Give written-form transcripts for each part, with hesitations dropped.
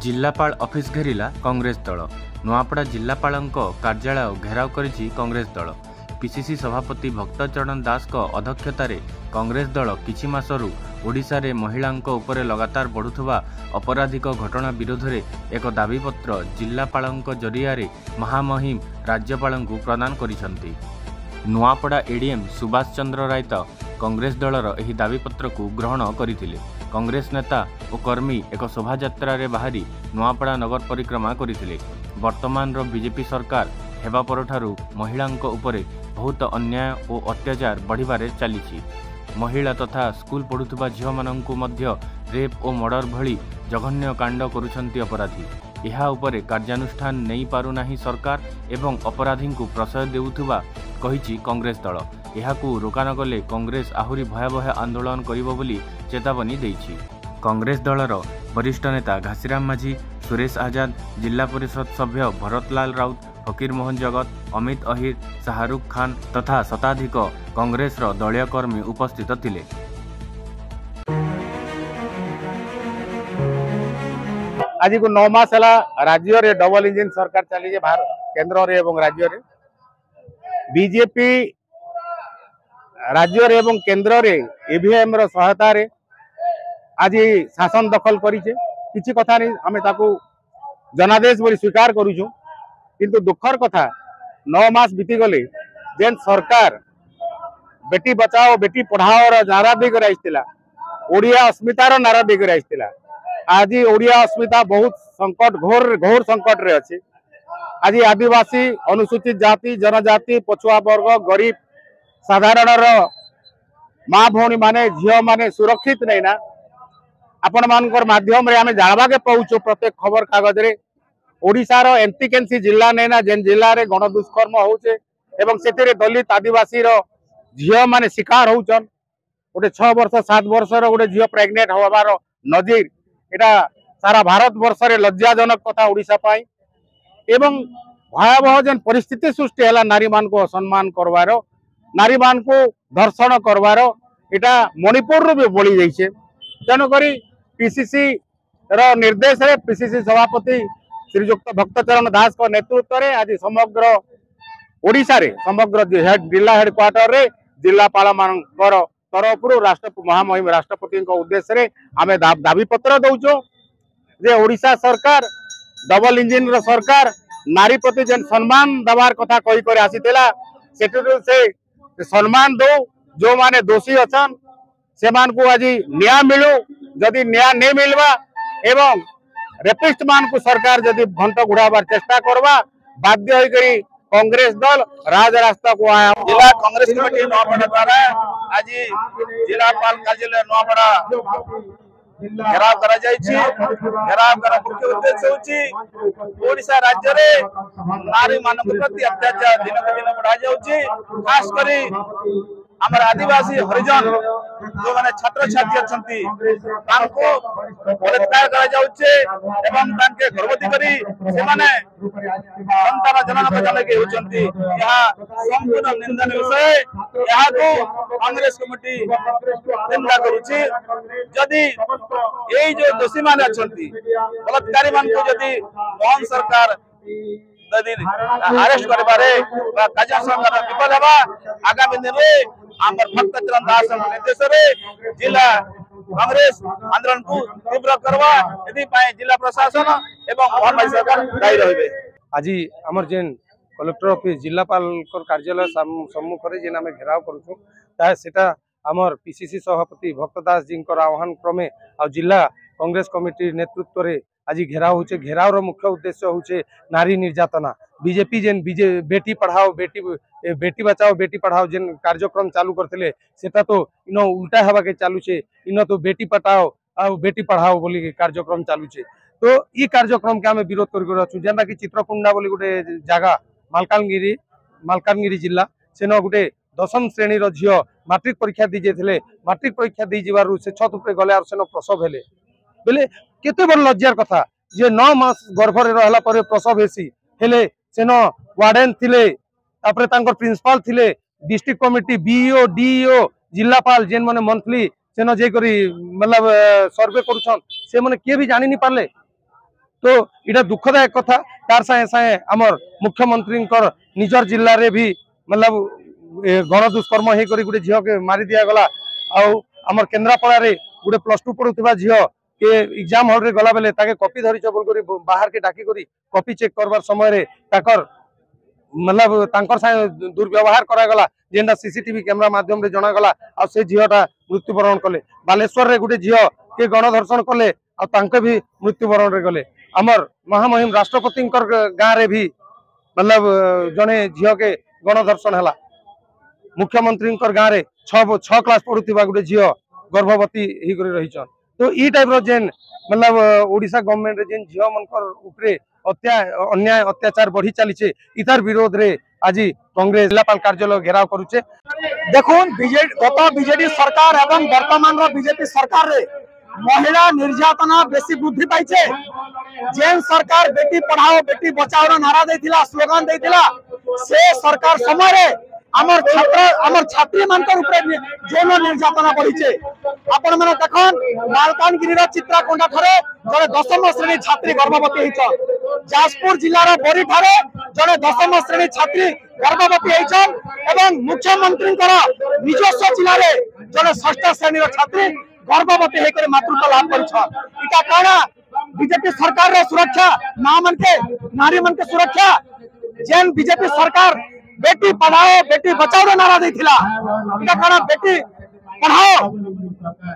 जिलापाल ऑफिस घेरिला कांग्रेस दल। नुआपड़ा जिलापाल कार्यालय घेराव करिछि कांग्रेस दल। पीसीसी सभापति भक्तचरण दास अध्यक्षतार कांग्रेस दल किछि मासरु ओडिशा रे महिलांक उपरे लगातार बढ़ुथबा अपराधिक घटना विरोध में एक दाबीपत्र जिलापालंक जरिया महामहिम राज्यपाल प्रदान करिसंती। नुआपड़ा एडीएम सुभाष चंद्र रायत कांग्रेस दलर एही दाबीपत्र को ग्रहण करथिले। कांग्रेस नेता और कर्मी एक शोभायात्रा रे बाहरी नुआपड़ा नगर परिक्रमा करथिले। वर्तमान बीजेपी सरकार हेबा परठारु महिलांक उपरे बहुत अन्याय और अत्याचार बढ़िबारे चलीछि। महिला तथा स्कूल पढ़ुथबा झियो माननकु मध्य रेप और मर्डर भली जघन्य कांड करुछंती अपराधी। यहा उपरे कार्यानुष्ठान नहीं पारुनाही सरकार एवं अपराधी को प्रश्रय देउथबा कहिछि कांग्रेस दल। यहाकू रोका न गले कांग्रेस आहुरी भयावह आंदोलन करिबो बोली चेतावनी देइछि। कांग्रेस दलर वरिष्ठ नेता घासीराम माझी, सुरेश आजाद, जिला परिषद सभ्य भरतलाल राउत, फकीर मोहन जगत, अमित अहिर, शाहरुख खान तथा शताधिक कांग्रेस दलीय कर्मी उपस्थित थिले। आज को 9 मास है राज्य रे डबल इंजिन सरकार चली केंद्र रे एवं राज्य रे बीजेपी राज्य रे एवं केंद्र रे ईवीएम रो सहायता रे आज शासन दखल करिছে। किछि कथा नहीं हमें ताकू जनादेश बोली स्वीकार करूछु, किंतु दुखर कथा 9 मास बीती गले जेन सरकार बेटी बचाओ बेटी पढ़ाओ रो नारा देकर आइतिला, ओडिया अस्मितार नारा देकर आइतिला। आज ओडिया अस्मिता बहुत संकट घोर संकट रे अछि। आज आदिवासी अनुसूचित जाति जनजाति पछुआ वर्ग गरीब साधारण माँ भौणी माने झियो माने सुरक्षित नहीं ना। आपण मानकर माध्यम रे आमे जानवा के पाउछु प्रत्येक खबर कागज रे ओडिसा रो एमती जिला नहीं ना जेन जिला रे गण दुष्कर्म होचे एवं सेतिरे दलित आदिवासी रो झियो माने शिकार होउछन। गोटे 6 वर्ष 7 वर्ष रो गोटे झियो प्रेग्नेंट होबार नजीर एटा सारा भारत वर्ष रे लज्जाजनक कथा ओडिशा पाई। एवं भयावह जेन परिस्थिति सृष्टि है नारी मान को असम्मान करवार, नारी मान को धर्षण करवार एटा मणिपुर रू भी बोली जाइए। तेणुक पीसीसी रो निर्देश रे पीसीसी सभापति श्रीजुक्त भक्तचरण दास को नेतृत्व रे आज समग्र ओडिशा रे समग्र जिला हेडक्वार्टर रे जिलापाल मानकर तरफ राष्ट्र महामहिम राष्ट्रपति उद्देश्य रे आमे दाबी पत्र दउचो जे ओडिशा सरकार डबल इंजिन रो सरकार नारी प्रति जेन सम्मान दबार कथा कही कर आसीतेला सेटु से सम्मान दो। जो माने दोषी अछन से मान को आज न्याय मिलू, जदि न्याय नहीं मिलवा एवं रेपिस्ट मान को सरकार जदि घंट घुड़ाबार चेष्टा करवा बाध्य होई करी कांग्रेस दल राज रास्ता को आया। जिला कांग्रेस कमिटी नुआपड़ा द्वारा आज जिलापाल कार्यालय नुआपड़ा घेराव करा जायछि। घेराव कर मुख्य उद्देश्य होछि ओडिशा राज्य रे नारी मानव प्रति अत्याचार दिन को दिन बढ़ा जाउछि। खास करी हमर आदिवासी हरिजन जो माने छात्र छात्री अछंती तांको बलात्कार करा जाउछि एवं तांके गर्भवती करी से माने संतान जनन प्रजनन के होचंती। यह संपूर्ण निंदनीय विषय। यह को कांग्रेस कमिटी निंदा करूछि। जदि एई जो दोषी माने अछंती बलात्कारी मान को जदि मोहन सरकार यदि अरेस्ट करबारे बा काजा सरकार विफल हेबा आगामी दिन रे आमर भक्तचरण दास निर्देश रे जिला कांग्रेस आंदोलन को तीव्र करवा यदि पाए जिला प्रशासन एवं मोहन भाई सरकार दायी रहिबे। आज आमर जेन कलेक्टर ऑफिस जिलापाल कार्यालय सम्मुख रे जेन आमे घेराव करूछु ता सेटा आमर पीसीसी सभापति भक्तदास जी आह्वान क्रमे आ जिला कांग्रेस कमिटी नेतृत्व रे आज घेराव होचे। घेराव रो मुख्य उद्देश्य होचे नारी निर्यातना। बीजेपी जेन बेटी पढ़ाओ बेटी बचाओ बेटी पढ़ाओ जेन कार्यक्रम चालू करथिले सेटा तो इनो उल्टा हवा के चालू छे। इनो तो बेटी पढ़ाओ आ बेटी पढ़ाओ बोली कार्यक्रम चालू छे। तो ई कार्यक्रम के आमे विरोध कर छु। जेना कि चित्रकुंडा बोली गोटे जगह मालकानगिरी जिला सेनो गोटे 10म श्रेणी रो झियो मैट्रिक परीक्षा दी जेथिले। मैट्रिक परीक्षा दी जिबारु से छत ऊपर गले आर सेनो प्रसव हेले बेले केते बड़ लज्जार कथा जे 9 मास गर्भ रे रहला परे प्रसव हेसी हेले सेनो वार्डन थिले तापरे तांकर प्रिंसिपल थिले डिस्ट्रिक्ट कमिटी बीईओ डीईओ जिलापाल जेन माने मंथली सेनो जे करी मतलब सर्वे करूछन से माने के भी जानि नि पारले तो इटा दुखदायक कथा तार साए साए आमर मुख्यमंत्री निजर जिले में भी मतलब गण दुष्कर्म होकर गोटे झील के मारी दिया गला आमर केन्द्रापड़ा रे गोटे +2 पढ़ुवा झील के एग्जाम हॉल रे गला बेले ताके कॉपी धरी बोल बाहर के डाकी करी कॉपी चेक करबार समय रे ताकर मतलब तांकर साए दुर्व्यवहार करा गला जेनटा सीसीटीवी कैमरा माध्यम रे जना गला आ से झीलटा मृत्युवरण कले बालेश्वर रे गोटे झील के गणधर्षण कले आ तांके भी मृत्युवरण रे गले आमर महामहिम राष्ट्रपति गाँव रे भी मतलब जने झील के गणधर्षण है मुख्यमंत्री गाँव रे 6 क्लास पढ़ुवा गोटे झील गर्भवती रही तो ई टाइप रो जेन मतलब ओडिशा गवर्नमेंट जेन झील मनकर उपरे अन्याय अत्याचार बढ़ी चली इतार विरोध रे आज कांग्रेस जिलापाल कार्यालय घेराव करुचे। देखुन गत बीजेपी सरकार एवं वर्तमान बीजेपी सरकार रे महिला निर्यातना बेसी वृद्धि पाइछे। जेन सरकार बेटी पढ़ाओ बेटी बचाओ नारा देथिला स्लोगन देथिला से सरकार समय रे आमर छात्री मानकर ऊपर जौन निर्यातना बढ़ीचे। आपण माने देखन मालकानगिरी चित्राकोंडा ठारे जने 10म श्रेणी छात्री गर्भवती होइछन। जाजपुर जिल्लार बोरी ठारे जने 10म श्रेणी छात्री गर्भवती होइछन एवं मुख्यमंत्री निजस्व जिले में जने 6ठ श्रेणी छात्री गर्भवती होकर मातृत्व लाभ कर इटा काना बीजेपी सरकार रो सुरक्षा मां मन के नारी मन के सुरक्षा जेन बीजेपी सरकार बेटी पढ़ाओ बेटी बचाओ नारा देथिला इटा काना बेटी पढ़ाओ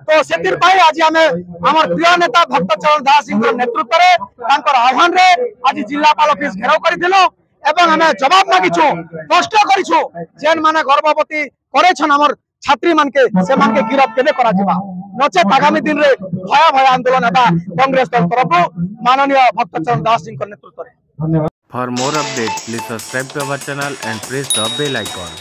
तो सेतिर पाई आज हमें हमर प्रिय नेता भक्तचरण दास सिंह नेतृत्व रे तांकर आह्वान रे आज जिलापाल ऑफिस घेराव करिथिलो एवं हमें जवाब मागिछु प्रश्न करिछु जेन माने गर्भवती करेछन हमर छात्री मान के से मान के गिरफ्त केबे करा जिबा नचेत आगामी दिन रे भय आंदोलन हेबा कांग्रेस दल तरफ माननीय भक्तचरण दास सिंह नेतृत्व रे। For more updates, please subscribe to our channel and press the bell icon.